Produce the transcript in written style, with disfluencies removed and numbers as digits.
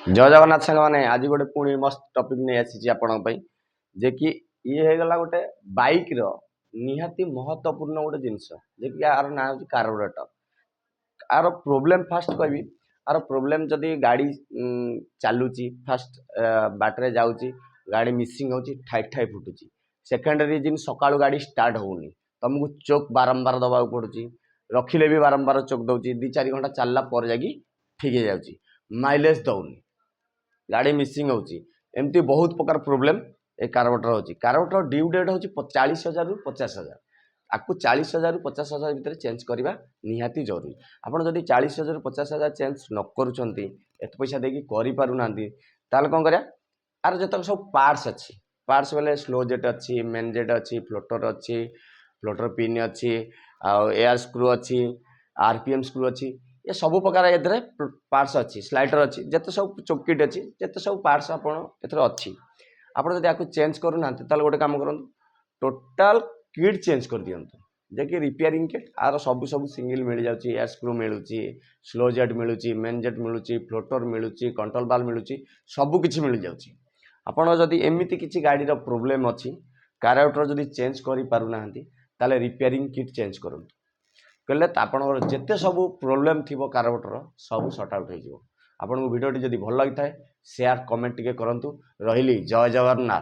जय जगन्नाथ सांग मैंने आज गोटे पुणी मस्त टॉपिक नहीं आसी आपण जे कि ये हो गला गोटे बाइक रो निहाती महत्वपूर्ण गोटे जिनस जे कि यार ना हूँ कार्बोरेटर आर प्रोब्लेम फास्ट कहबी आर प्रोब्लेम जदि गाड़ी चलुची फास्ट बाटरे जाऊँगी गाड़ी मिसिंग होची ठाई ठाई फुटुची सेकेंड रिजन सकाळु गाड़ी स्टार्ट होनी तुमको चोक बारंबार दबा पड़ुची रखिले भी बारंबार चोक दउची 2-4 घंटा चलला पर जागी ठीक हो जाउची माइलेज दउनी गाड़ी मिसिंग होची एमती बहुत प्रकार प्रोब्लेम ए कार्बोरेटर होची कार्बोरेटर ड्यू डेट होची 40,000 रु 50,000 आपको 40,000 रु 50,000 भितर चेंज करवा निहाती जरूरी आपड़ जब 40,000 रु 50,000 चेंज न करुँच एत पैसा देकी करें ताल कौन करा आर जो सब पार्ट्स अच्छी पार्ट्स बोले स्लो जेट अच्छी मेन जेट अच्छी फ्लोटर पिन अच्छी एयर स्क्रू अच्छी आरपीएम स्क्रू अच्छी ये सब प्रकार ए पार्ट्स अच्छी स्लाइडर अच्छी जिते सब चौकीट अच्छी जिते सब पार्ट्स अच्छी आप चेंज करूना गोटे कम करूँ टोटाल किट चेंज कर दिंतु जे रिपेयरिंग किट आर सब सब सिंगल मिल जाऊँगी एयर स्क्रू मिलूँ स्लो जेट मिलूँ मेन जेट मिलूँ फ्लोटर मिलूँ कंट्रोल बाल मिलूँ सबकि मिल जाऊँगी आपड़ जदि एमती किसी गाड़ी प्रोब्लेम अच्छी कार्बोरेटर जदि चेंज करें ताले रिपेयरिंग किट चेंज करूँ कहले आपंकर जिते सब प्रोब्लेम थी कार्बोरेटर सब सर्ट आउट हो आपको भिडियो जब भल लगी था शेयर कमेंट टे करूँ रही जय जगन्नाथ।